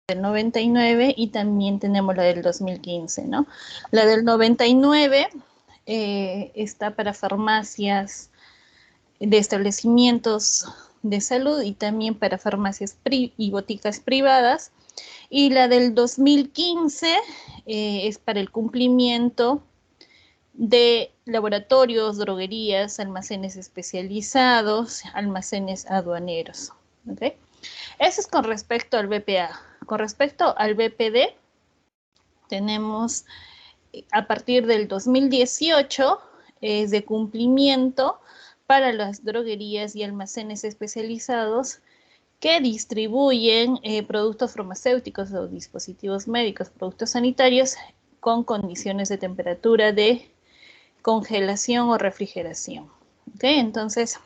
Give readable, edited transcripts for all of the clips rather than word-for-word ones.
del 99 y también tenemos la del 2015, ¿no? La del 99 está para farmacias de establecimientos de salud y también para farmacias y boticas privadas. Y la del 2015 es para el cumplimiento de laboratorios, droguerías, almacenes especializados, almacenes aduaneros. ¿Okay? Eso es con respecto al BPA. Con respecto al BPD, tenemos a partir del 2018 es de cumplimiento para las droguerías y almacenes especializados que distribuyen productos farmacéuticos o dispositivos médicos, productos sanitarios con condiciones de temperatura de congelación o refrigeración. ¿Okay? Entonces,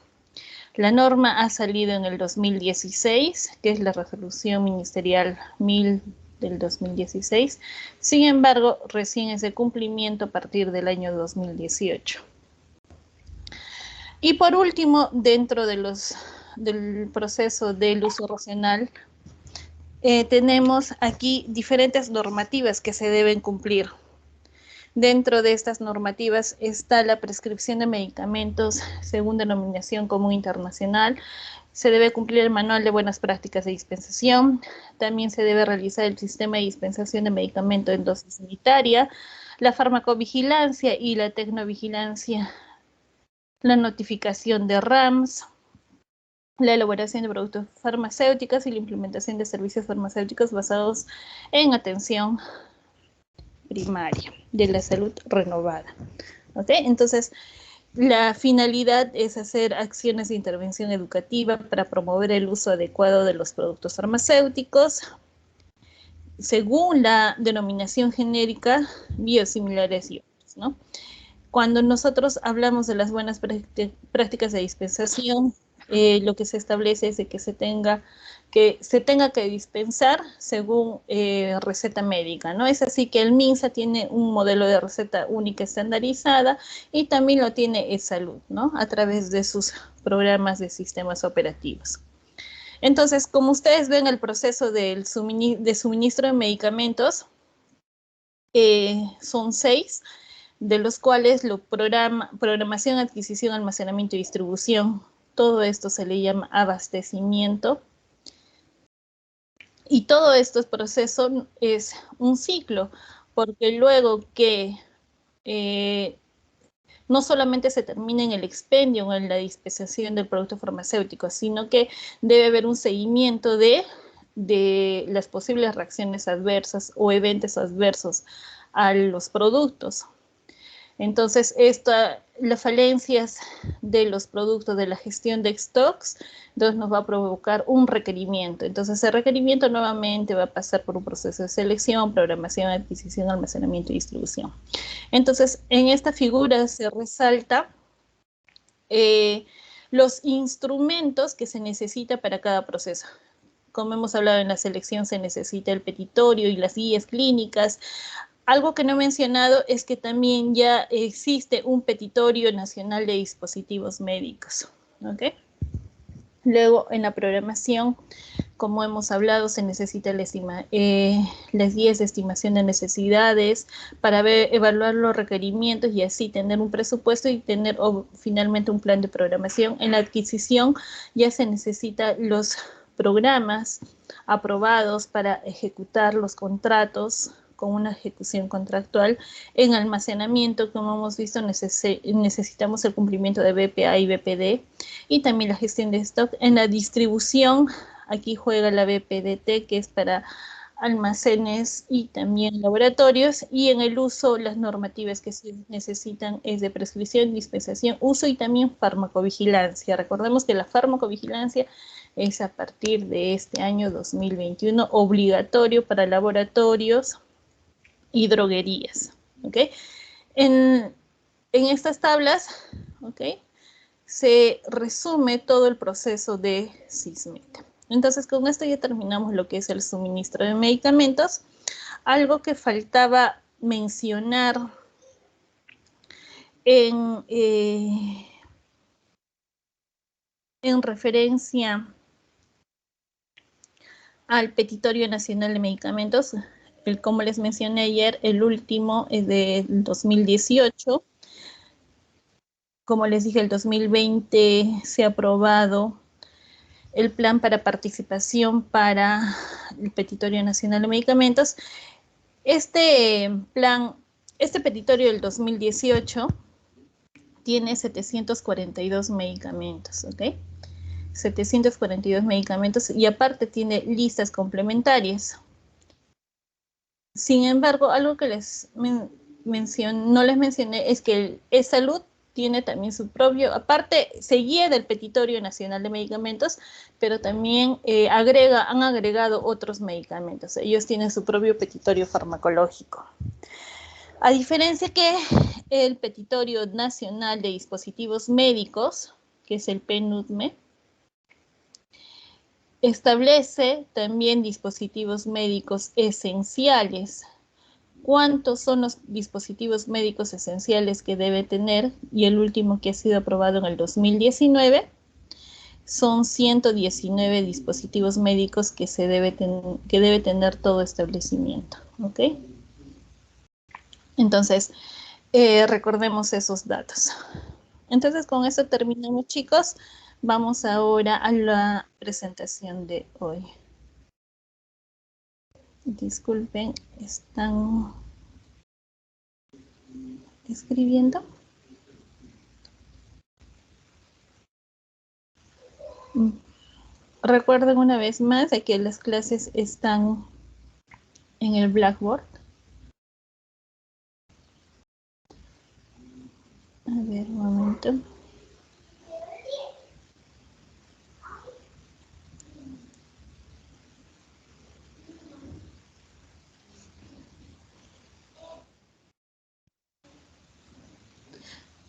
la norma ha salido en el 2016, que es la resolución ministerial 1000 del 2016. Sin embargo, recién es de cumplimiento a partir del año 2018. Y por último, dentro de del proceso del uso racional, tenemos aquí diferentes normativas que se deben cumplir. Dentro de estas normativas está la prescripción de medicamentos según denominación común internacional. Se debe cumplir el manual de buenas prácticas de dispensación. También se debe realizar el sistema de dispensación de medicamento en dosis sanitaria, la farmacovigilancia y la tecnovigilancia, la notificación de RAMS, la elaboración de productos farmacéuticos y la implementación de servicios farmacéuticos basados en atención primaria de la salud renovada. ¿Okay? Entonces, la finalidad es hacer acciones de intervención educativa para promover el uso adecuado de los productos farmacéuticos según la denominación genérica biosimilares y otros, ¿no? Cuando nosotros hablamos de las buenas prácticas de dispensación, lo que se establece es de que se tenga que dispensar según receta médica, ¿no? Es así que el MINSA tiene un modelo de receta única estandarizada y también lo tiene eSalud, ¿no? A través de sus programas de sistemas operativos. Entonces, como ustedes ven, el proceso de suministro de medicamentos son 6, de los cuales programación, adquisición, almacenamiento y distribución. Todo esto se le llama abastecimiento. Y todo este proceso es un ciclo, porque luego que no solamente se termina en el expendio o en la dispensación del producto farmacéutico, sino que debe haber un seguimiento de las posibles reacciones adversas o eventos adversos a los productos. Entonces, las falencias de los productos de la gestión de stocks, entonces nos va a provocar un requerimiento. Entonces, ese requerimiento nuevamente va a pasar por un proceso de selección, programación, adquisición, almacenamiento y distribución. Entonces, en esta figura se resalta los instrumentos que se necesita para cada proceso. Como hemos hablado en la selección, se necesita el petitorio y las guías clínicas. Algo que no he mencionado es que también ya existe un petitorio nacional de dispositivos médicos. ¿Okay? Luego, en la programación, como hemos hablado, se necesita las guías de estimación de necesidades para evaluar los requerimientos y así tener un presupuesto y tener finalmente un plan de programación. En la adquisición ya se necesitan los programas aprobados para ejecutar los contratos con una ejecución contractual. En almacenamiento, como hemos visto, necesitamos el cumplimiento de BPA y BPD y también la gestión de stock. En la distribución, aquí juega la BPDT, que es para almacenes y también laboratorios, y en el uso, las normativas que se necesitan es de prescripción, dispensación, uso y también farmacovigilancia. Recordemos que la farmacovigilancia es a partir de este año 2021 obligatorio para laboratorios y droguerías. ¿Okay? En estas tablas, ¿okay?, se resume todo el proceso de SISMED. Entonces, con esto ya terminamos lo que es el suministro de medicamentos. Algo que faltaba mencionar en referencia al Petitorio Nacional de Medicamentos. Como les mencioné ayer, el último es del 2018. Como les dije, el 2020 se ha aprobado el plan para participación para el Petitorio Nacional de Medicamentos. Este plan, este petitorio del 2018 tiene 742 medicamentos, ¿ok? 742 medicamentos y aparte tiene listas complementarias. Sin embargo, algo que no les mencioné es que el salud tiene también su propio, aparte se guía del Petitorio Nacional de Medicamentos, pero también han agregado otros medicamentos. Ellos tienen su propio petitorio farmacológico. A diferencia que el Petitorio Nacional de Dispositivos Médicos, que es el PNUDME, establece también dispositivos médicos esenciales. ¿Cuántos son los dispositivos médicos esenciales que debe tener? Y el último que ha sido aprobado en el 2019 son 119 dispositivos médicos que debe tener todo establecimiento, ¿ok? Entonces, recordemos esos datos. Entonces, con eso terminamos, chicos. Vamos ahora a la presentación de hoy. Disculpen, ¿están escribiendo? Recuerden una vez más de que las clases están en el Blackboard. A ver, un momento.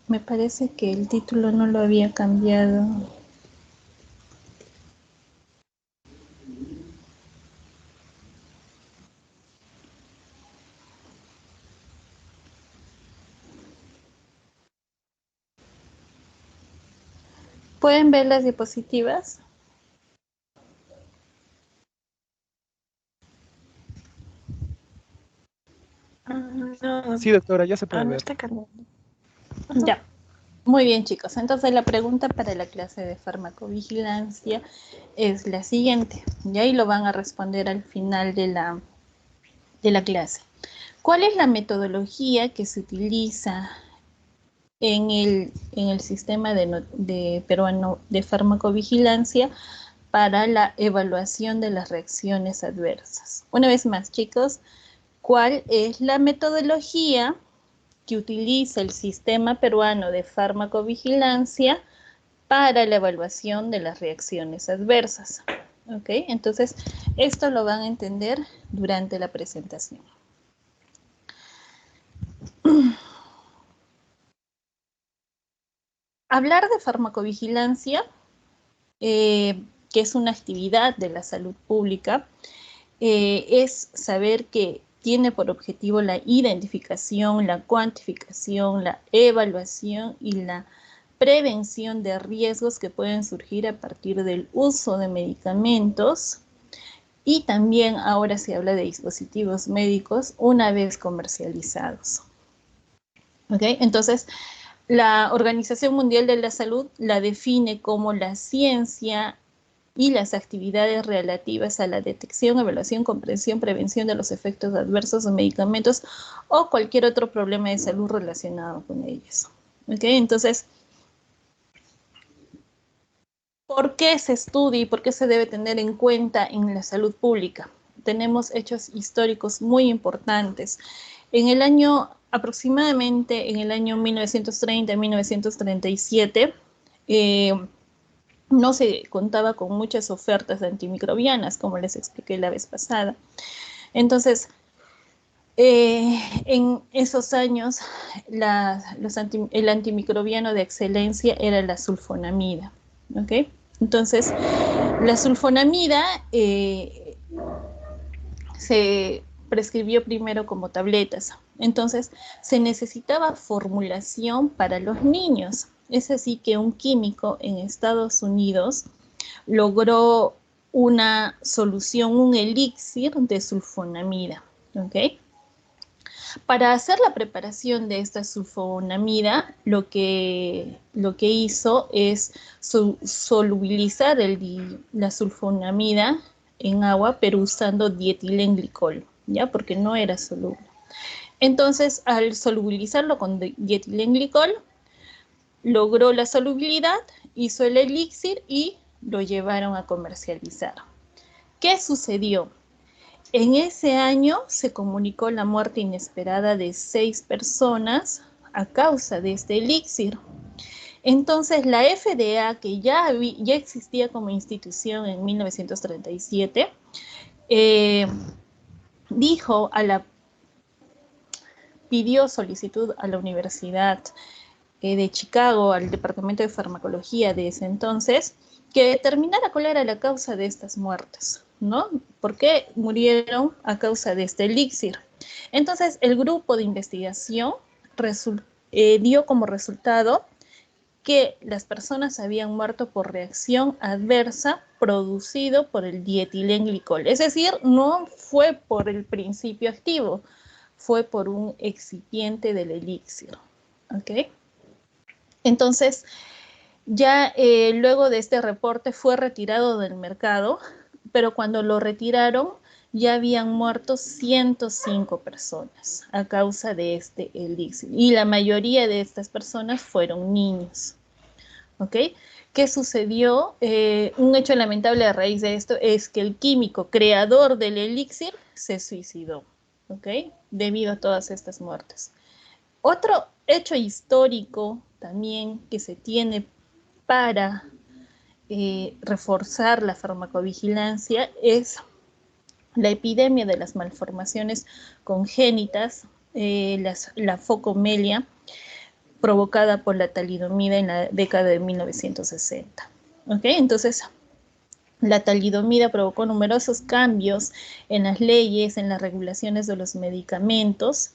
Me parece que el título no lo había cambiado. ¿Pueden ver las diapositivas? Sí, doctora, ya se puede ver. Ya. Muy bien, chicos. Entonces la pregunta para la clase de farmacovigilancia es la siguiente. Y ahí lo van a responder al final de la clase. ¿Cuál es la metodología que se utiliza en el sistema peruano de farmacovigilancia para la evaluación de las reacciones adversas? Una vez más, chicos, ¿cuál es la metodología que utiliza el sistema peruano de farmacovigilancia para la evaluación de las reacciones adversas? ¿Ok? Entonces, esto lo van a entender durante la presentación. Hablar de farmacovigilancia, que es una actividad de la salud pública, es saber que tiene por objetivo la identificación, la cuantificación, la evaluación y la prevención de riesgos que pueden surgir a partir del uso de medicamentos, y también ahora se habla de dispositivos médicos una vez comercializados. ¿Ok? Entonces, la Organización Mundial de la Salud la define como la ciencia y las actividades relativas a la detección, evaluación, comprensión, prevención de los efectos adversos de medicamentos o cualquier otro problema de salud relacionado con ellos. ¿Ok? Entonces, ¿por qué se estudia y por qué se debe tener en cuenta en la salud pública? Tenemos hechos históricos muy importantes. Aproximadamente en el año 1930-1937, no se contaba con muchas ofertas antimicrobianas, como les expliqué la vez pasada. Entonces, en esos años, el antimicrobiano de excelencia era la sulfonamida, ¿ok? Entonces, la sulfonamida se prescribió primero como tabletas. Entonces, se necesitaba formulación para los niños. Es así que un químico en Estados Unidos logró una solución, un elixir de sulfonamida, ¿ok? Para hacer la preparación de esta sulfonamida, lo que hizo es solubilizar la sulfonamida en agua, pero usando dietilenglicol, ¿ya? Porque no era soluble. Entonces, al solubilizarlo con dietilenglicol, logró la solubilidad, hizo el elixir y lo llevaron a comercializar. ¿Qué sucedió? En ese año se comunicó la muerte inesperada de 6 personas a causa de este elixir. Entonces la FDA, que ya existía como institución en 1937, pidió solicitud a la Universidad de Chicago, al Departamento de Farmacología de ese entonces, que determinara cuál era la causa de estas muertes, ¿no? ¿Por qué murieron a causa de este elixir? Entonces, el grupo de investigación dio como resultado que las personas habían muerto por reacción adversa producido por el dietilenglicol. Es decir, no fue por el principio activo, fue por un excipiente del elixir, ¿ok? Entonces, ya luego de este reporte fue retirado del mercado, pero cuando lo retiraron ya habían muerto 105 personas a causa de este elixir. Y la mayoría de estas personas fueron niños. ¿Ok? ¿Qué sucedió? Un hecho lamentable a raíz de esto es que el químico creador del elixir se suicidó. ¿Ok? Debido a todas estas muertes. Otro hecho histórico también que se tiene para reforzar la farmacovigilancia es la epidemia de las malformaciones congénitas, la focomelia, provocada por la talidomida en la década de 1960. ¿Ok? Entonces, la talidomida provocó numerosos cambios en las leyes, en las regulaciones de los medicamentos,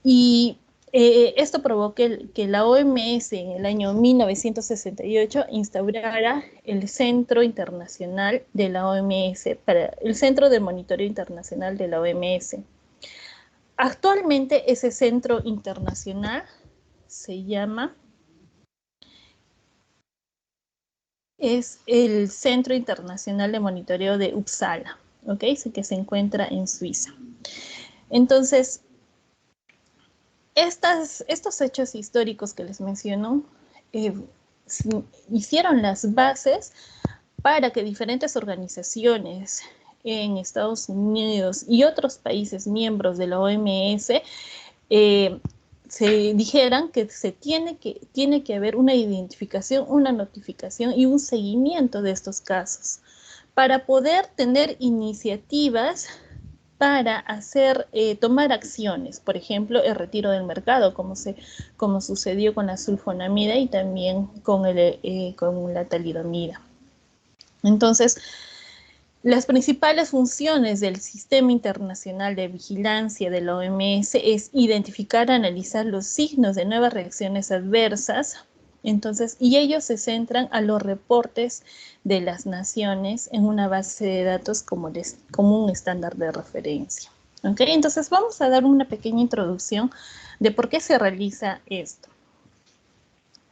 y esto provocó que la OMS en el año 1968 instaurara el Centro Internacional de la OMS, el Centro de Monitoreo Internacional de la OMS. Actualmente ese centro internacional se llama, es el Centro Internacional de Monitoreo de Uppsala, ¿ok? Que se encuentra en Suiza. Entonces, estos hechos históricos que les menciono hicieron las bases para que diferentes organizaciones en Estados Unidos y otros países miembros de la OMS se dijeran que tiene que haber una identificación, una notificación y un seguimiento de estos casos para poder tener iniciativas para tomar acciones, por ejemplo, el retiro del mercado, como sucedió con la sulfonamida y también con la talidomida. Entonces, las principales funciones del Sistema Internacional de Vigilancia de la OMS es identificar, analizar los signos de nuevas reacciones adversas, y ellos se centran a los reportes de las naciones en una base de datos como un estándar de referencia. ¿Okay? Entonces vamos a dar una pequeña introducción de por qué se realiza esto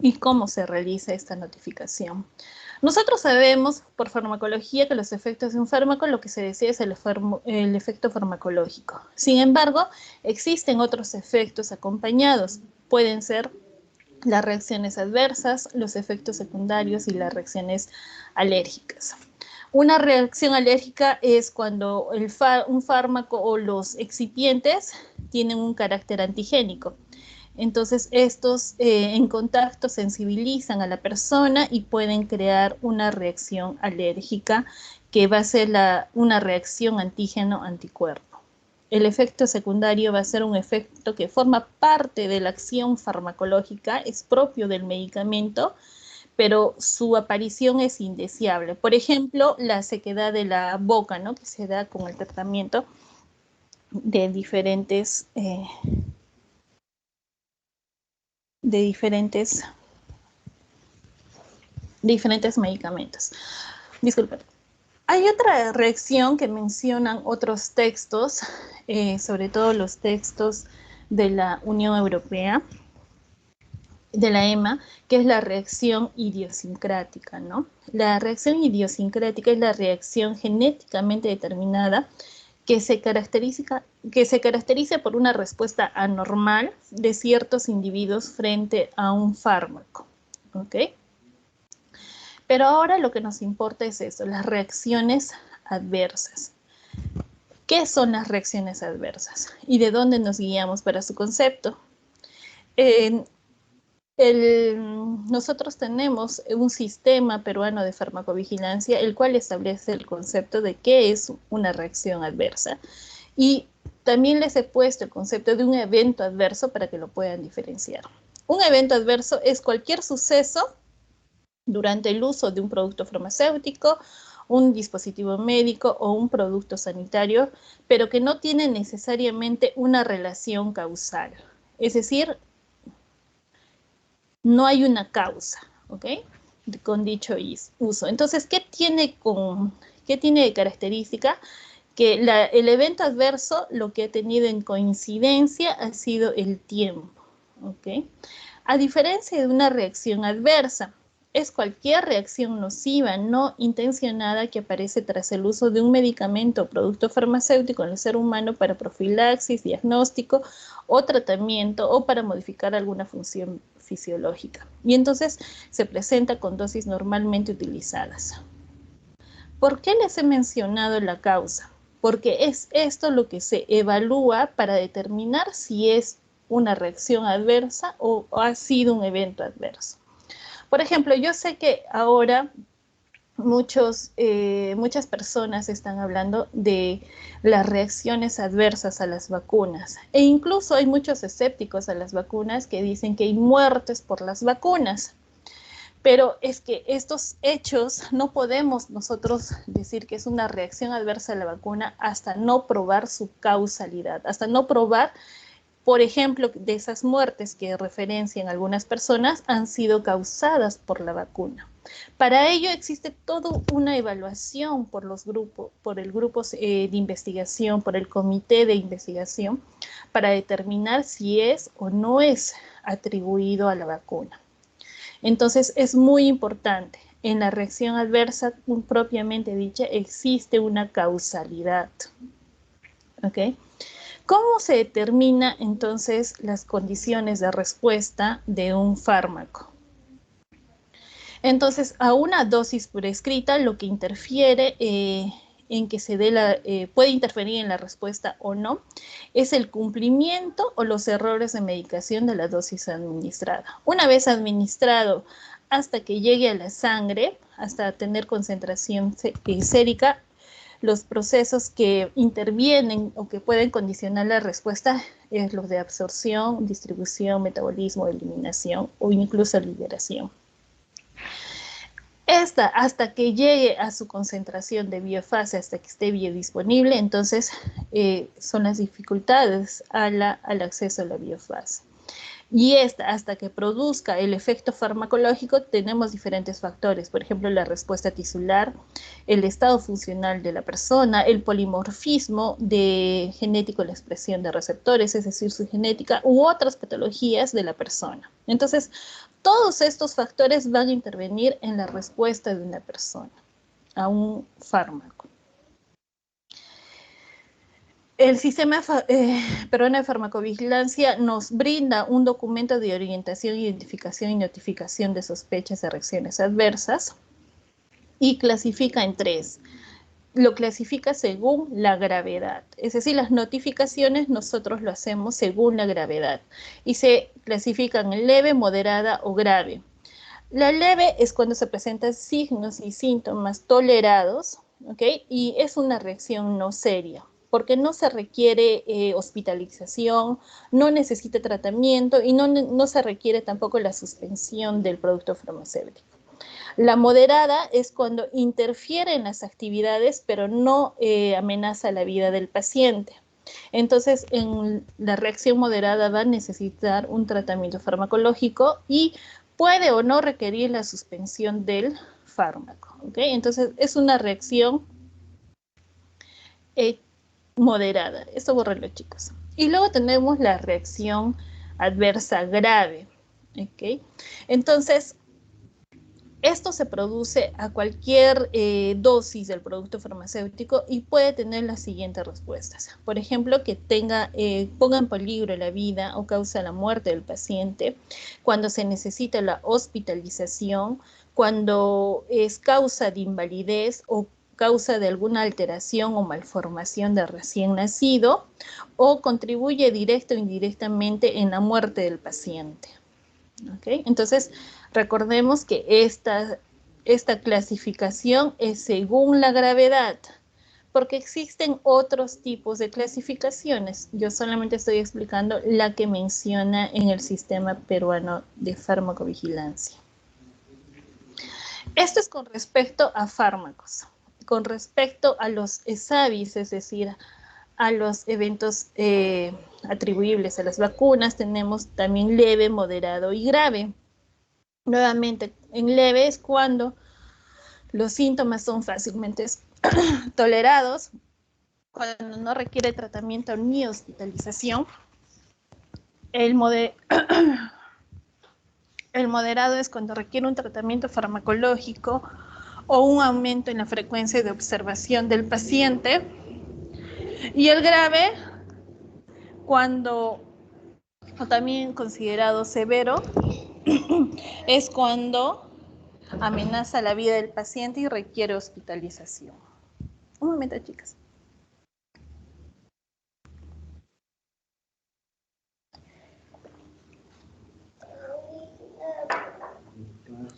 y cómo se realiza esta notificación. Nosotros sabemos por farmacología que los efectos de un fármaco lo que se desea es el efecto farmacológico. Sin embargo, existen otros efectos acompañados. Pueden ser las reacciones adversas, los efectos secundarios y las reacciones alérgicas. Una reacción alérgica es cuando un fármaco o los excipientes tienen un carácter antigénico. Entonces, estos en contacto sensibilizan a la persona y pueden crear una reacción alérgica que va a ser una reacción antígeno-anticuerpo. El efecto secundario va a ser un efecto que forma parte de la acción farmacológica, es propio del medicamento, pero su aparición es indeseable. Por ejemplo, la sequedad de la boca, ¿no? Que se da con el tratamiento de diferentes medicamentos. Disculpen. Hay otra reacción que mencionan otros textos, sobre todo los textos de la Unión Europea, de la EMA, que es la reacción idiosincrática, ¿no? La reacción idiosincrática es la reacción genéticamente determinada que se caracteriza por una respuesta anormal de ciertos individuos frente a un fármaco, ¿ok? Pero ahora lo que nos importa es eso, las reacciones adversas. ¿Qué son las reacciones adversas? ¿Y de dónde nos guiamos para su concepto? Nosotros tenemos un sistema peruano de farmacovigilancia, el cual establece el concepto de qué es una reacción adversa. Y también les he puesto el concepto de un evento adverso para que lo puedan diferenciar. Un evento adverso es cualquier suceso durante el uso de un producto farmacéutico, un dispositivo médico o un producto sanitario, pero que no tiene necesariamente una relación causal. Es decir, no hay una causa, ¿ok? Con dicho uso. Entonces, ¿qué tiene de característica? Que el evento adverso lo que ha tenido en coincidencia ha sido el tiempo, ¿ok? A diferencia de una reacción adversa, es cualquier reacción nociva no intencionada que aparece tras el uso de un medicamento o producto farmacéutico en el ser humano para profilaxis, diagnóstico o tratamiento o para modificar alguna función fisiológica. Y entonces se presenta con dosis normalmente utilizadas. ¿Por qué les he mencionado la causa? Porque es esto lo que se evalúa para determinar si es una reacción adversa o ha sido un evento adverso. Por ejemplo, yo sé que ahora muchas personas están hablando de las reacciones adversas a las vacunas e incluso hay muchos escépticos a las vacunas que dicen que hay muertes por las vacunas. Pero es que estos hechos no podemos nosotros decir que es una reacción adversa a la vacuna hasta no probar su causalidad, hasta no probar, por ejemplo, de esas muertes que referencian algunas personas han sido causadas por la vacuna. Para ello existe toda una evaluación por el grupo de investigación, por el comité de investigación, para determinar si es o no es atribuido a la vacuna. Entonces es muy importante. En la reacción adversa propiamente dicha existe una causalidad. ¿Ok? ¿Cómo se determina entonces las condiciones de respuesta de un fármaco? Entonces, a una dosis prescrita, lo que interfiere en que se dé puede interferir en la respuesta o no, es el cumplimiento o los errores de medicación de la dosis administrada. Una vez administrado hasta que llegue a la sangre, hasta tener concentración sérica, los procesos que intervienen o que pueden condicionar la respuesta es los de absorción, distribución, metabolismo, eliminación o incluso liberación. Hasta que llegue a su concentración de biofase, hasta que esté biodisponible, entonces son las dificultades al acceso a la biofase. Y hasta que produzca el efecto farmacológico, tenemos diferentes factores, por ejemplo, la respuesta tisular, el estado funcional de la persona, el polimorfismo genético, la expresión de receptores, es decir, su genética, u otras patologías de la persona. Entonces, todos estos factores van a intervenir en la respuesta de una persona a un fármaco. El sistema peruano de farmacovigilancia nos brinda un documento de orientación, identificación y notificación de sospechas de reacciones adversas y clasifica en 3. Lo clasifica según la gravedad. Es decir, las notificaciones nosotros lo hacemos según la gravedad y se clasifican en leve, moderada o grave. La leve es cuando se presentan signos y síntomas tolerados, ¿ok? Y es una reacción no seria, porque no se requiere hospitalización, no necesita tratamiento y no se requiere tampoco la suspensión del producto farmacéutico. La moderada es cuando interfiere en las actividades, pero no amenaza la vida del paciente. Entonces, en la reacción moderada va a necesitar un tratamiento farmacológico y puede o no requerir la suspensión del fármaco. ¿Okay? Entonces, es una reacción moderada. Esto bórrenlo, chicos. Y luego tenemos la reacción adversa grave. ¿Ok? Entonces, esto se produce a cualquier dosis del producto farmacéutico y puede tener las siguientes respuestas. Por ejemplo, que ponga en peligro la vida o causa la muerte del paciente, cuando se necesita la hospitalización, cuando es causa de invalidez o causa de alguna alteración o malformación de recién nacido, o contribuye directa o indirectamente en la muerte del paciente. ¿Okay? Entonces, recordemos que esta clasificación es según la gravedad, porque existen otros tipos de clasificaciones. Yo solamente estoy explicando la que menciona en el sistema peruano de farmacovigilancia. Esto es con respecto a fármacos. Con respecto a los ESAVIS, es decir, a los eventos atribuibles a las vacunas, tenemos también leve, moderado y grave. Nuevamente, en leve es cuando los síntomas son fácilmente tolerados, cuando no requiere tratamiento ni hospitalización. El moderado es cuando requiere un tratamiento farmacológico o un aumento en la frecuencia de observación del paciente. Y el grave, cuando, o también considerado severo, es cuando amenaza la vida del paciente y requiere hospitalización. Un momento, chicas.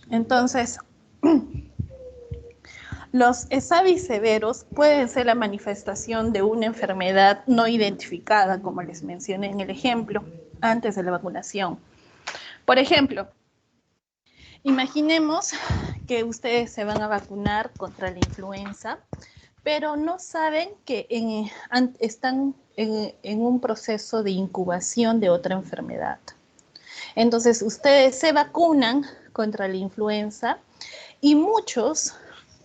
Entonces, los ESAVIS severos pueden ser la manifestación de una enfermedad no identificada, como les mencioné en el ejemplo, antes de la vacunación. Por ejemplo, imaginemos que ustedes se van a vacunar contra la influenza, pero no saben que están en un proceso de incubación de otra enfermedad. Entonces, ustedes se vacunan contra la influenza y muchos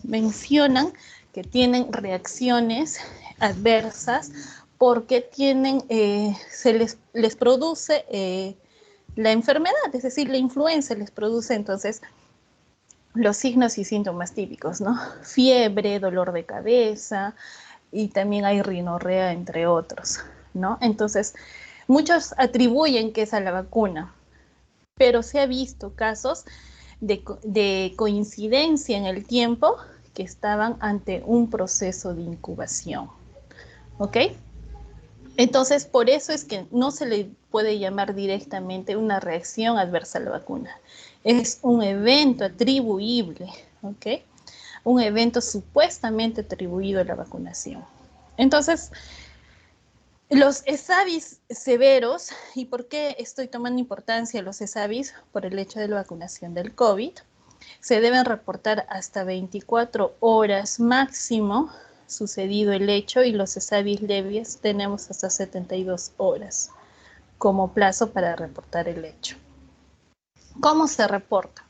mencionan que tienen reacciones adversas porque se les produce la enfermedad, es decir, la influenza les produce entonces los signos y síntomas típicos, ¿no? Fiebre, dolor de cabeza y también hay rinorrea, entre otros, ¿no? Entonces, muchos atribuyen que es a la vacuna, pero se ha visto casos de coincidencia en el tiempo que estaban ante un proceso de incubación. ¿Ok? Entonces, por eso es que no se le puede llamar directamente una reacción adversa a la vacuna. Es un evento atribuible, ¿ok? Un evento supuestamente atribuido a la vacunación. Entonces, los ESAVIS severos, ¿y por qué estoy tomando importancia los ESAVIS? Por el hecho de la vacunación del COVID. Se deben reportar hasta 24 horas máximo sucedido el hecho y los ESAVIS leves tenemos hasta 72 horas como plazo para reportar el hecho. ¿Cómo se reporta?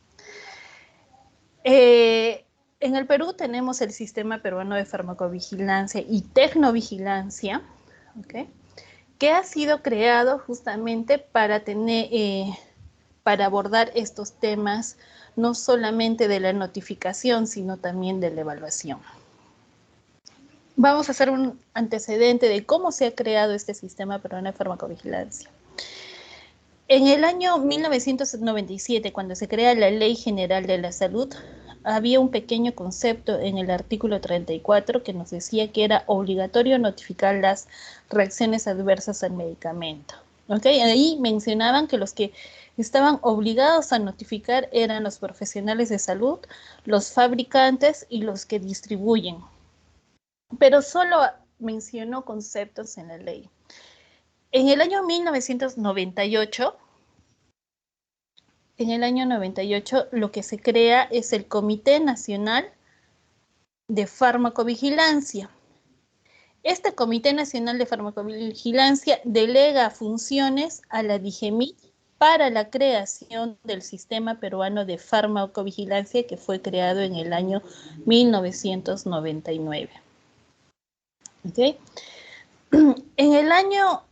En el Perú tenemos el Sistema Peruano de Farmacovigilancia y Tecnovigilancia, ¿okay? Que ha sido creado justamente para abordar estos temas, no solamente de la notificación, sino también de la evaluación. Vamos a hacer un antecedente de cómo se ha creado este sistema peruano de farmacovigilancia. En el año 1997, cuando se crea la Ley General de la Salud, había un pequeño concepto en el artículo 34 que nos decía que era obligatorio notificar las reacciones adversas al medicamento. ¿Okay? Ahí mencionaban que los que estaban obligados a notificar eran los profesionales de salud, los fabricantes y los que distribuyen. Pero solo mencionó conceptos en la ley. En el año 1998, lo que se crea es el Comité Nacional de Farmacovigilancia. Este Comité Nacional de Farmacovigilancia delega funciones a la DIGEMIT para la creación del Sistema Peruano de Farmacovigilancia que fue creado en el año 1999. ¿Okay? En el año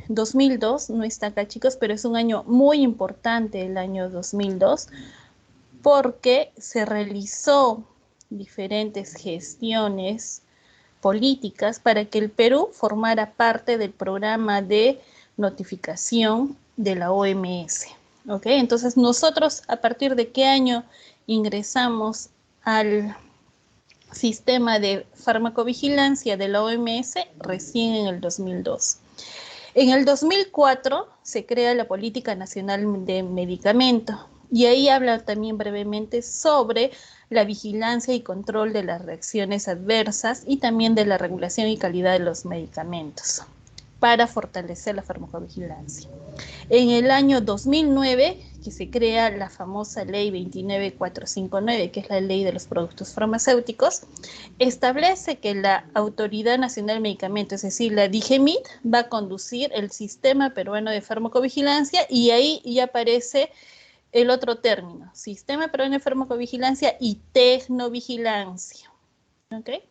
2002, no está acá chicos, pero es un año muy importante el año 2002, porque se realizó diferentes gestiones políticas para que el Perú formara parte del programa de notificación de la OMS. ¿Ok? Entonces nosotros, ¿a partir de qué año ingresamos al sistema de farmacovigilancia de la OMS? Recién en el 2002. En el 2004 se crea la Política Nacional de Medicamento y ahí habla también brevemente sobre la vigilancia y control de las reacciones adversas y también de la regulación y calidad de los medicamentos para fortalecer la farmacovigilancia. En el año 2009, que se crea la famosa ley 29459, que es la ley de los productos farmacéuticos, establece que la Autoridad Nacional de Medicamentos, es decir, la DIGEMIT, va a conducir el sistema peruano de farmacovigilancia y ahí ya aparece el otro término, sistema peruano de farmacovigilancia y tecnovigilancia. ¿Okay?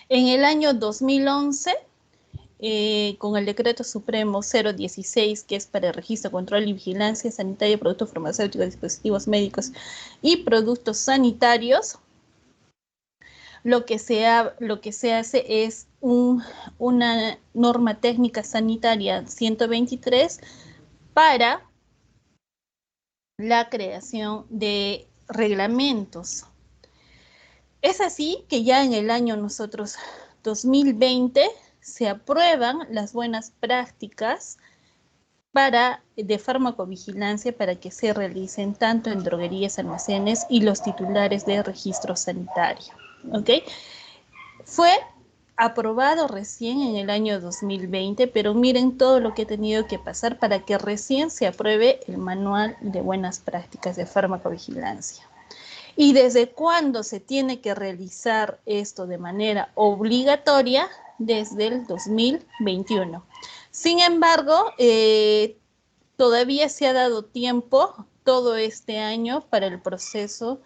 En el año 2011, con el decreto supremo 016, que es para el registro, control y vigilancia sanitaria de productos farmacéuticos, dispositivos médicos y productos sanitarios, lo que se hace es una norma técnica sanitaria 123 para la creación de reglamentos. Es así que ya en el año nosotros 2020 se aprueban las buenas prácticas de farmacovigilancia para que se realicen tanto en droguerías, almacenes y los titulares de registro sanitario. ¿Ok? Fue aprobado recién en el año 2020, pero miren todo lo que ha tenido que pasar para que recién se apruebe el manual de buenas prácticas de farmacovigilancia. ¿Y desde cuándo se tiene que realizar esto de manera obligatoria? Desde el 2021. Sin embargo, todavía se ha dado tiempo todo este año para el proceso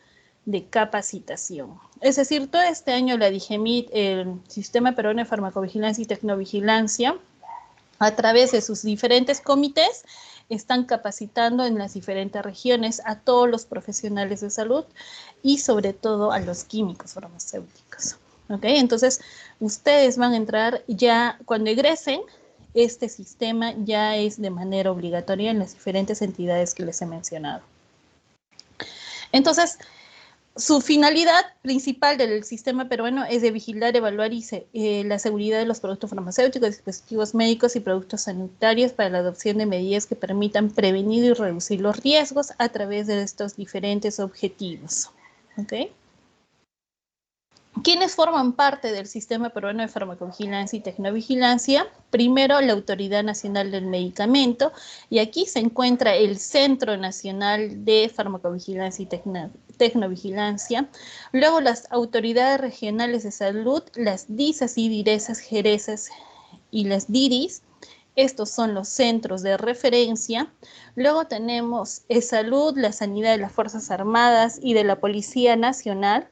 de capacitación. Es decir, todo este año la DIGEMIT, el Sistema Peruano de Farmacovigilancia y Tecnovigilancia, a través de sus diferentes comités, están capacitando en las diferentes regiones a todos los profesionales de salud y sobre todo a los químicos farmacéuticos. ¿Ok? Entonces, ustedes van a entrar ya cuando egresen, este sistema ya es de manera obligatoria en las diferentes entidades que les he mencionado. Entonces, su finalidad principal del sistema peruano es de vigilar, evaluar la seguridad de los productos farmacéuticos, dispositivos médicos y productos sanitarios para la adopción de medidas que permitan prevenir y reducir los riesgos a través de estos diferentes objetivos. ¿Okay? ¿Quiénes forman parte del Sistema Peruano de Farmacovigilancia y Tecnovigilancia? Primero, la Autoridad Nacional del Medicamento, y aquí se encuentra el Centro Nacional de Farmacovigilancia y Tecnovigilancia. Luego, las autoridades regionales de salud, las DISAS y DIRESAS, JERESAS y las DIRIS. Estos son los centros de referencia. Luego tenemos salud, la sanidad de las Fuerzas Armadas y de la Policía Nacional.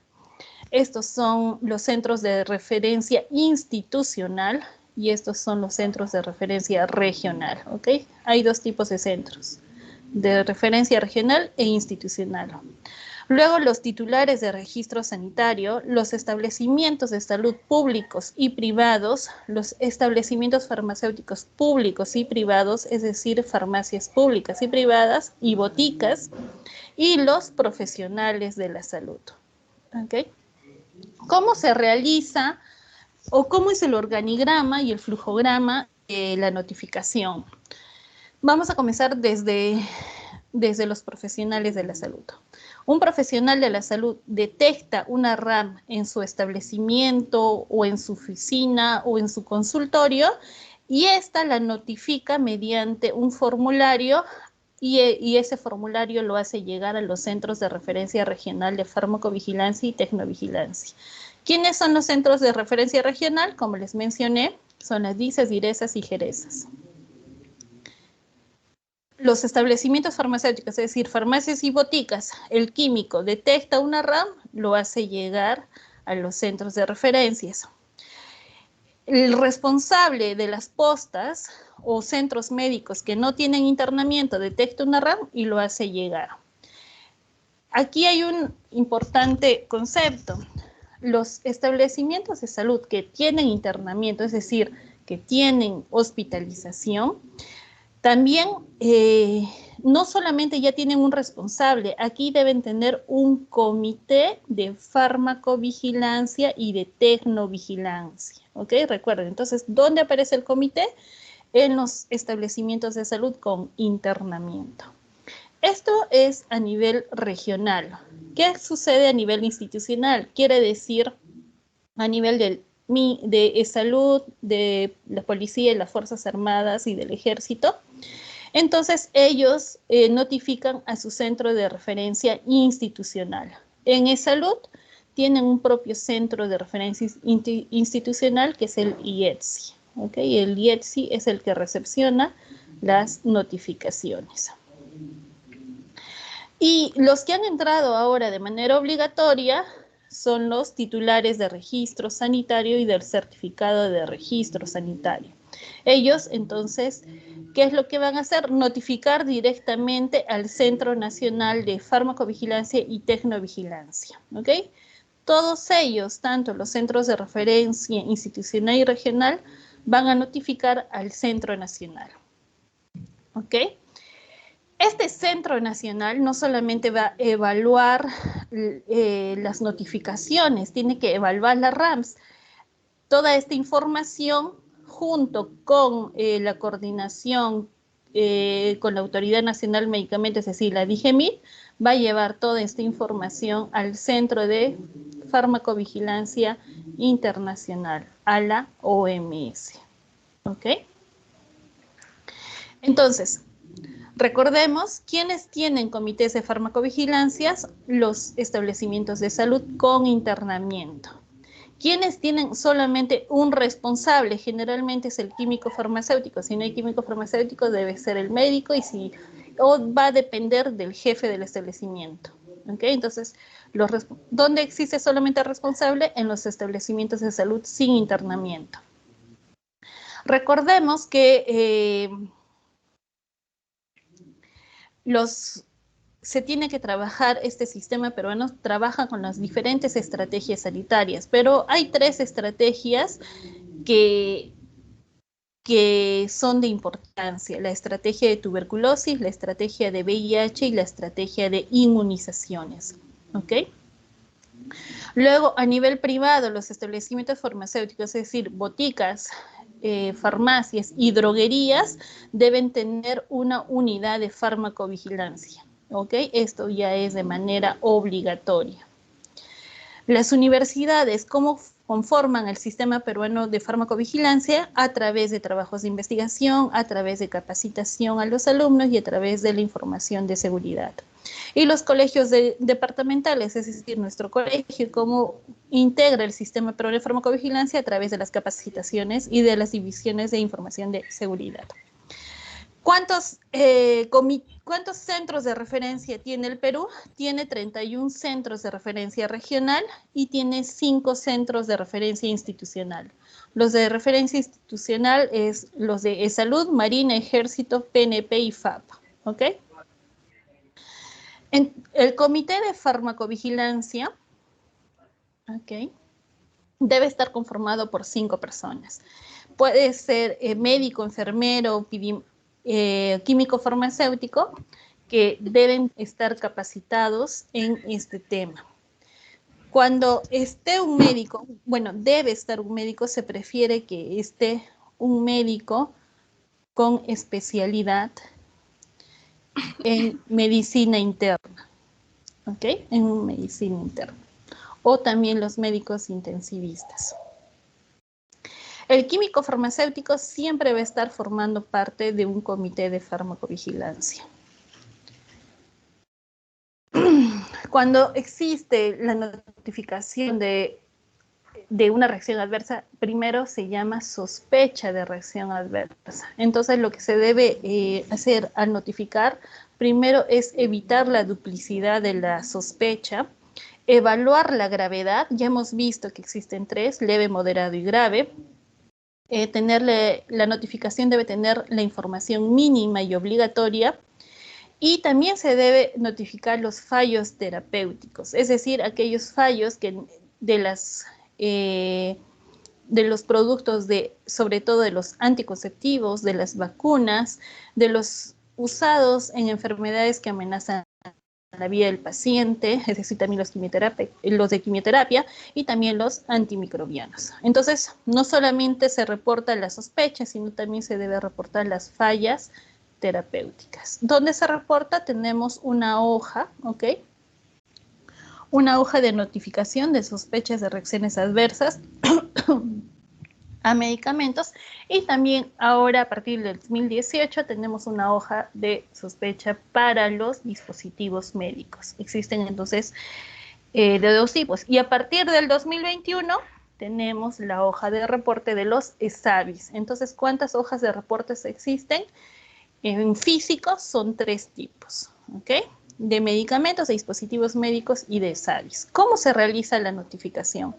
Estos son los centros de referencia institucional y estos son los centros de referencia regional, ¿ok? Hay dos tipos de centros, de referencia regional e institucional. Luego, los titulares de registro sanitario, los establecimientos de salud públicos y privados, los establecimientos farmacéuticos públicos y privados, es decir, farmacias públicas y privadas y boticas, y los profesionales de la salud, ¿ok? ¿Cómo se realiza o cómo es el organigrama y el flujograma de la notificación? Vamos a comenzar desde los profesionales de la salud. Un profesional de la salud detecta una RAM en su establecimiento o en su oficina o en su consultorio y esta la notifica mediante un formulario y ese formulario lo hace llegar a los centros de referencia regional de farmacovigilancia y tecnovigilancia. ¿Quiénes son los centros de referencia regional? Como les mencioné, son las DISAS, DIRESAS y JERESAS. Los establecimientos farmacéuticos, es decir, farmacias y boticas, el químico detecta una RAM, lo hace llegar a los centros de referencias. El responsable de las postas o centros médicos que no tienen internamiento detecta una RAM y lo hace llegar. Aquí hay un importante concepto. Los establecimientos de salud que tienen internamiento, es decir, que tienen hospitalización, también no solamente ya tienen un responsable, aquí deben tener un comité de farmacovigilancia y de tecnovigilancia. ¿Ok? Recuerden, entonces, ¿dónde aparece el comité? En los establecimientos de salud con internamiento. Esto es a nivel regional. ¿Qué sucede a nivel institucional? Quiere decir a nivel de salud, de la policía y las Fuerzas Armadas y del Ejército. Entonces, ellos notifican a su centro de referencia institucional. En e-salud tienen un propio centro de referencia institucional que es el IETSI. ¿Okay? El IETSI es el que recepciona las notificaciones. Y los que han entrado ahora de manera obligatoria son los titulares de registro sanitario y del certificado de registro sanitario. Ellos, entonces, ¿qué es lo que van a hacer? Notificar directamente al Centro Nacional de Farmacovigilancia y Tecnovigilancia, ¿ok? Todos ellos, tanto los centros de referencia institucional y regional, van a notificar al Centro Nacional, ¿ok? Este Centro Nacional no solamente va a evaluar las notificaciones, tiene que evaluar las RAMs. Toda esta información, junto con la coordinación con la Autoridad Nacional de Medicamentos, es decir, la DIGEMIT, va a llevar toda esta información al Centro de Farmacovigilancia Internacional, a la OMS. ¿Ok? Entonces, recordemos, ¿quiénes tienen comités de farmacovigilancia? Los establecimientos de salud con internamiento. ¿Quiénes tienen solamente un responsable? Generalmente es el químico farmacéutico. Si no hay químico farmacéutico, debe ser el médico o va a depender del jefe del establecimiento. ¿Okay? Entonces, ¿dónde existe solamente el responsable? En los establecimientos de salud sin internamiento. Recordemos que se tiene que trabajar, este sistema peruano trabaja con las diferentes estrategias sanitarias, pero hay 3 estrategias que son de importancia: la estrategia de tuberculosis, la estrategia de VIH y la estrategia de inmunizaciones. ¿Ok? Luego, a nivel privado, los establecimientos farmacéuticos, es decir, boticas, farmacias y droguerías, deben tener una unidad de farmacovigilancia. ¿Ok? Esto ya es de manera obligatoria. Las universidades, ¿cómo conforman el sistema peruano de farmacovigilancia? A través de trabajos de investigación, a través de capacitación a los alumnos y a través de la información de seguridad. Y los colegios departamentales, es decir, nuestro colegio, cómo integra el sistema peruano de farmacovigilancia a través de las capacitaciones y de las divisiones de información de seguridad. ¿Cuántos centros de referencia tiene el Perú? Tiene 31 centros de referencia regional y tiene 5 centros de referencia institucional. Los de referencia institucional es los de e-salud, Marina, Ejército, PNP y FAP. ¿Ok? El comité de farmacovigilancia, ¿ok?, debe estar conformado por 5 personas. Puede ser médico, enfermero, químico farmacéutico, que deben estar capacitados en este tema. Cuando esté un médico, bueno, debe estar un médico, se prefiere que esté un médico con especialidad en medicina interna, ¿ok? En medicina interna. O también los médicos intensivistas. El químico farmacéutico siempre va a estar formando parte de un comité de farmacovigilancia. Cuando existe la notificación de una reacción adversa, primero se llama sospecha de reacción adversa. Entonces, lo que se debe hacer al notificar, primero es evitar la duplicidad de la sospecha Evaluar la gravedad, ya hemos visto que existen tres, leve, moderado y grave. La notificación debe tener la información mínima y obligatoria, y también se debe notificar los fallos terapéuticos, es decir, aquellos fallos que de los productos, sobre todo de los anticonceptivos, de las vacunas, de los usados en enfermedades que amenazan la vida del paciente, es decir, también los de quimioterapia y también los antimicrobianos. Entonces, no solamente se reporta la sospecha, sino también se debe reportar las fallas terapéuticas. ¿Dónde se reporta? Tenemos una hoja, ¿ok? Una hoja de notificación de sospechas de reacciones adversas a medicamentos, y también ahora a partir del 2018 tenemos una hoja de sospecha para los dispositivos médicos. Existen entonces de dos tipos, y a partir del 2021 tenemos la hoja de reporte de los ESAVIS. Entonces, ¿cuántas hojas de reportes existen? En físico son tres tipos, ¿ok? De medicamentos, de dispositivos médicos y de ESAVIS. ¿Cómo se realiza la notificación?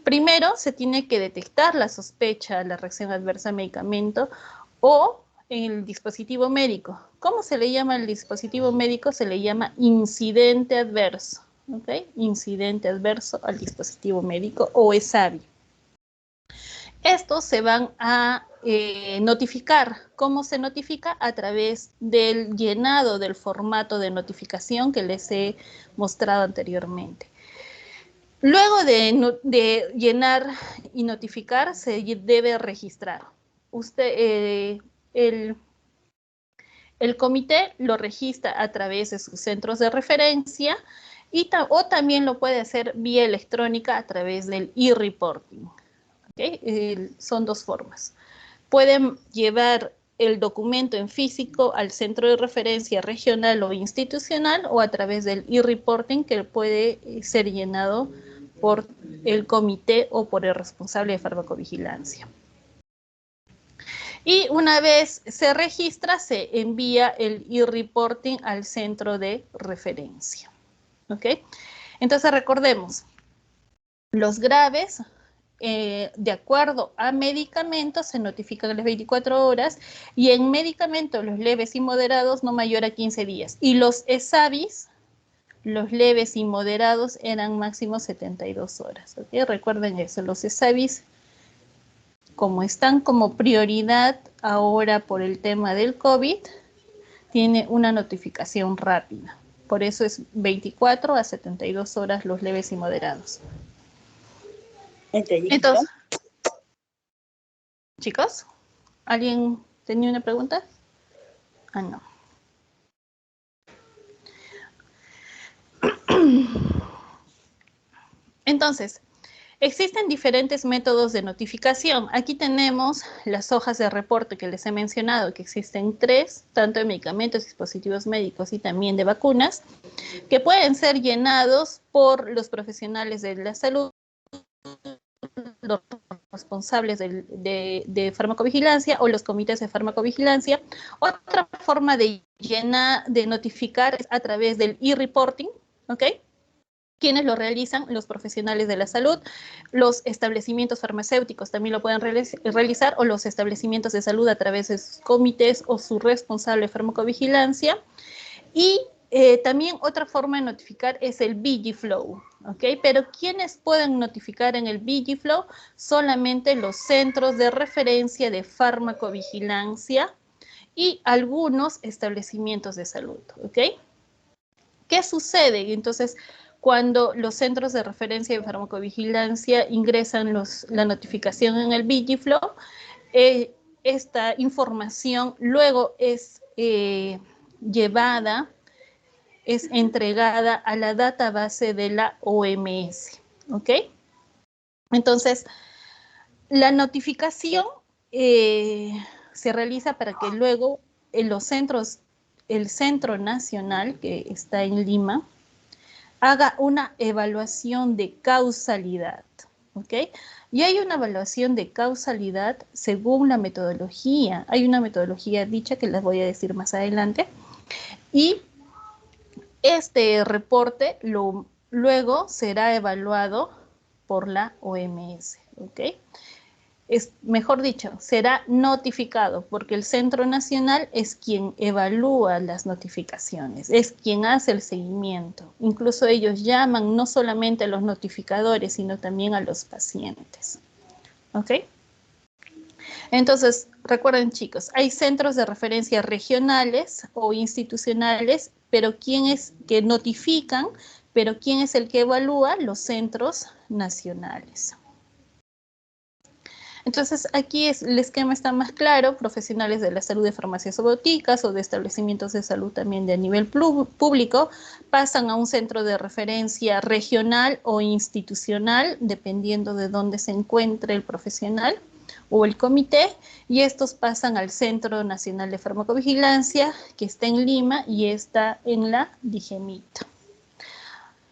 Primero, se tiene que detectar la sospecha, la reacción adversa al medicamento o el dispositivo médico. ¿Cómo se le llama al dispositivo médico? Se le llama incidente adverso, ¿ok? Incidente adverso al dispositivo médico o ESAVI. Estos se van a notificar. ¿Cómo se notifica? A través del llenado del formato de notificación que les he mostrado anteriormente. Luego de llenar y notificar, se debe registrar. El comité lo registra a través de sus centros de referencia o también lo puede hacer vía electrónica a través del e-reporting. ¿Okay? Son dos formas. Pueden llevar el documento en físico al centro de referencia regional o institucional, o a través del e-reporting, que puede ser llenado por el comité o por el responsable de farmacovigilancia. Y una vez se registra, se envía el e-reporting al centro de referencia. ¿Ok? Entonces recordemos, los graves, de acuerdo a medicamentos, se notifican a las 24 horas, y en medicamentos los leves y moderados no mayor a 15 días. Y los ESAVIS, los leves y moderados, eran máximo 72 horas. ¿Okay? Recuerden eso, los ESAVIS, como están como prioridad ahora por el tema del COVID, tiene una notificación rápida. Por eso es 24 a 72 horas los leves y moderados. Entonces, chicos, ¿alguien tenía una pregunta? Ah, no. Entonces, existen diferentes métodos de notificación. Aquí tenemos las hojas de reporte que les he mencionado, que existen tres, tanto de medicamentos, dispositivos médicos y también de vacunas, que pueden ser llenados por los profesionales de la salud, los responsables de farmacovigilancia o los comités de farmacovigilancia. Otra forma de notificar es a través del e-reporting, ¿ok? ¿Quiénes lo realizan? Los profesionales de la salud, los establecimientos farmacéuticos también lo pueden realizar, o los establecimientos de salud a través de sus comités o su responsable de farmacovigilancia. Y también otra forma de notificar es el VigiFlow, ¿ok? Pero ¿quiénes pueden notificar en el VigiFlow? Solamente los centros de referencia de farmacovigilancia y algunos establecimientos de salud, ¿ok? ¿Qué sucede? Entonces, cuando los centros de referencia de farmacovigilancia ingresan la notificación en el VigiFlow, esta información luego es es entregada a la database de la OMS, ¿ok? Entonces, la notificación se realiza para que luego el Centro Nacional, que está en Lima, haga una evaluación de causalidad, ¿ok? Y hay una evaluación de causalidad según la metodología. Hay una metodología dicha que les voy a decir más adelante. Y este reporte lo luego será evaluado por la OMS, ¿ok? Mejor dicho, será notificado, porque el Centro Nacional es quien evalúa las notificaciones, es quien hace el seguimiento. Incluso ellos llaman no solamente a los notificadores, sino también a los pacientes. ¿Ok? Entonces, recuerden, chicos, hay centros de referencia regionales o institucionales, pero ¿quién es que notifican? Pero ¿quién es el que evalúa? Los centros nacionales. Entonces, aquí el esquema está más claro: profesionales de la salud de farmacias o boticas o de establecimientos de salud también de nivel público pasan a un centro de referencia regional o institucional, dependiendo de dónde se encuentre el profesional o el comité, y estos pasan al Centro Nacional de Farmacovigilancia, que está en Lima y está en la DIGEMIT.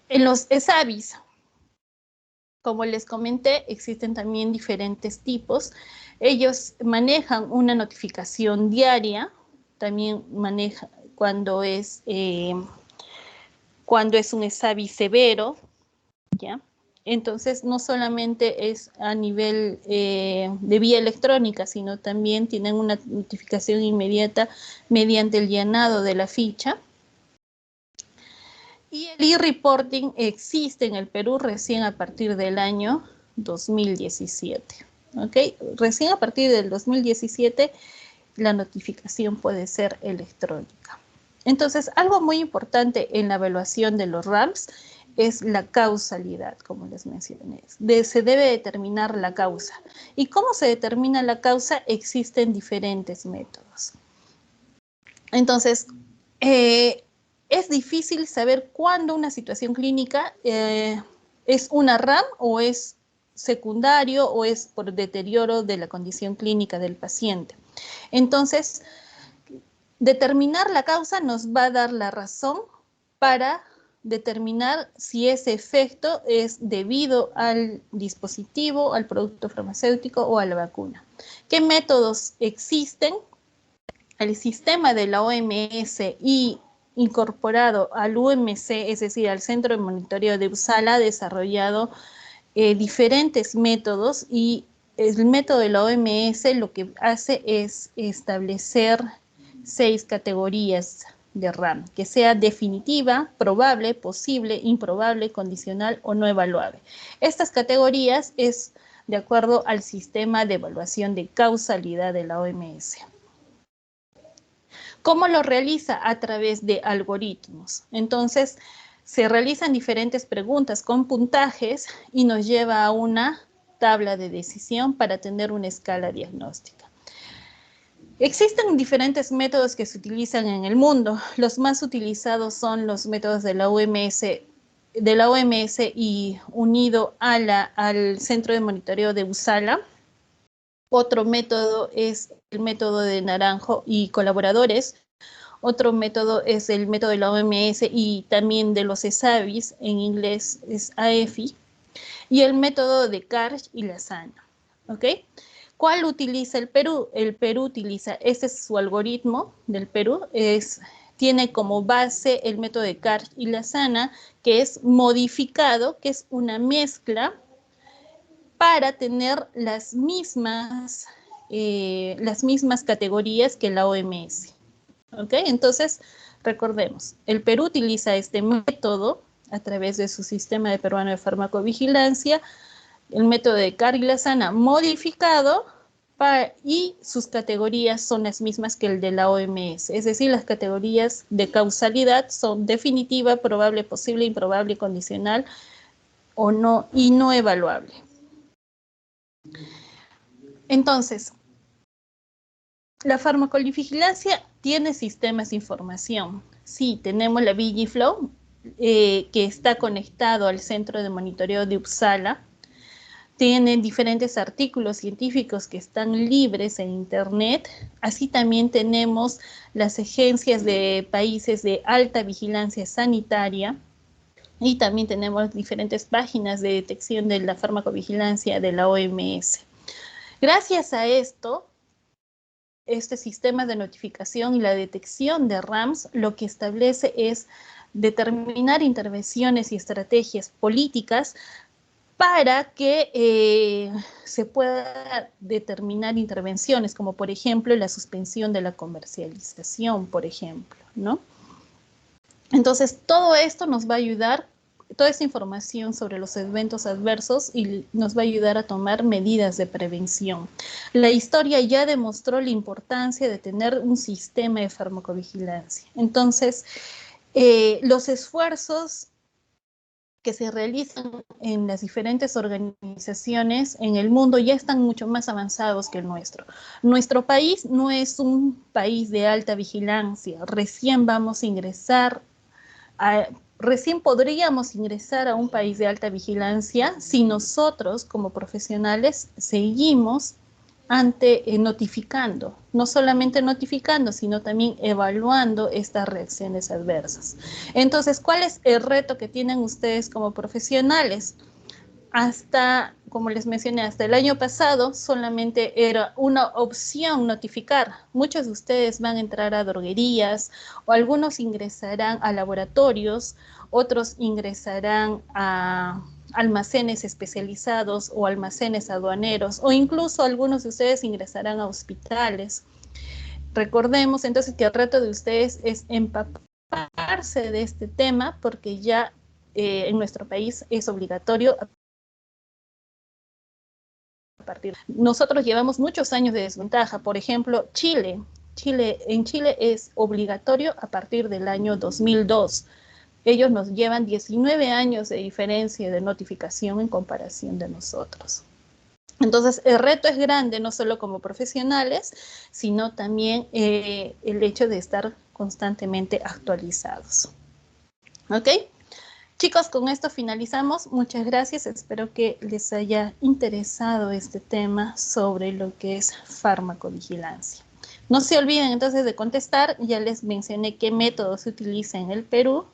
En los ESAVIS, como les comenté, existen también diferentes tipos. Ellos manejan una notificación diaria, también manejan cuando es un ESAVI severo, ¿ya? Entonces, no solamente es a nivel de vía electrónica, sino también tienen una notificación inmediata mediante el llenado de la ficha. Y el e-reporting existe en el Perú recién a partir del año 2017. ¿Ok? Recién a partir del 2017 la notificación puede ser electrónica. Entonces, algo muy importante en la evaluación de los RAMS es la causalidad, como les mencioné. Se debe determinar la causa. ¿Y cómo se determina la causa? Existen diferentes métodos. Entonces, es difícil saber cuándo una situación clínica es una RAM o es secundario o es por deterioro de la condición clínica del paciente. Entonces, determinar la causa nos va a dar la razón para determinar si ese efecto es debido al dispositivo, al producto farmacéutico o a la vacuna. ¿Qué métodos existen? El sistema de la OMS y incorporado al UMC, es decir, al Centro de Monitoreo de Uppsala, ha desarrollado diferentes métodos, y el método de la OMS lo que hace es establecer 6 categorías de RAM, que sea definitiva, probable, posible, improbable, condicional o no evaluable. Estas categorías es de acuerdo al sistema de evaluación de causalidad de la OMS. ¿Cómo lo realiza? A través de algoritmos. Entonces, se realizan diferentes preguntas con puntajes y nos lleva a una tabla de decisión para tener una escala diagnóstica. Existen diferentes métodos que se utilizan en el mundo. Los más utilizados son los métodos de la OMS y unido al Centro de Monitoreo de Uppsala. Otro método es el método de Naranjo y colaboradores. Otro método es el método de la OMS y también de los ESAVIS, en inglés es AEFI, y el método de Karsh y Lasana. ¿Ok? ¿Cuál utiliza el Perú? El Perú utiliza, este es su algoritmo del Perú, tiene como base el método de Karsh y Lasana, que es modificado, que es una mezcla para tener las mismas categorías que la OMS. ¿Ok? Entonces, recordemos, el Perú utiliza este método a través de su sistema peruano de farmacovigilancia, el método de Karsh y Lasana modificado, y sus categorías son las mismas que el de la OMS. Es decir, las categorías de causalidad son definitiva, probable, posible, improbable, condicional o no, y no evaluable. Entonces, la farmacovigilancia tiene sistemas de información. Sí, tenemos la Vigiflow, que está conectado al Centro de Monitoreo de Uppsala. Tiene diferentes artículos científicos que están libres en Internet. Así también tenemos las agencias de países de alta vigilancia sanitaria. Y también tenemos diferentes páginas de detección de la farmacovigilancia de la OMS. Gracias a esto, este sistema de notificación y la detección de RAMS lo que establece es determinar intervenciones y estrategias políticas para que se pueda determinar intervenciones, como por ejemplo la suspensión de la comercialización, por ejemplo, ¿no? Entonces, todo esto nos va a ayudar, toda esta información sobre los eventos adversos y nos va a ayudar a tomar medidas de prevención. La historia ya demostró la importancia de tener un sistema de farmacovigilancia. Entonces, los esfuerzos que se realizan en las diferentes organizaciones en el mundo ya están mucho más avanzados que el nuestro. Nuestro país no es un país de alta vigilancia, recién vamos a ingresar recién podríamos ingresar a un país de alta vigilancia si nosotros como profesionales seguimos notificando, no solamente notificando, sino también evaluando estas reacciones adversas. Entonces, ¿cuál es el reto que tienen ustedes como profesionales? Hasta, como les mencioné, hasta el año pasado solamente era una opción notificar. Muchos de ustedes van a entrar a droguerías o algunos ingresarán a laboratorios, otros ingresarán a almacenes especializados o almacenes aduaneros o incluso algunos de ustedes ingresarán a hospitales. Recordemos entonces que el reto de ustedes es empaparse de este tema porque ya en nuestro país es obligatorio. Nosotros llevamos muchos años de desventaja. Por ejemplo, en Chile es obligatorio a partir del año 2002. Ellos nos llevan 19 años de diferencia de notificación en comparación de nosotros. Entonces, el reto es grande, no solo como profesionales, sino también el hecho de estar constantemente actualizados. ¿Ok? Chicos, con esto finalizamos. Muchas gracias. Espero que les haya interesado este tema sobre lo que es farmacovigilancia. No se olviden entonces de contestar. Ya les mencioné qué método se utiliza en el Perú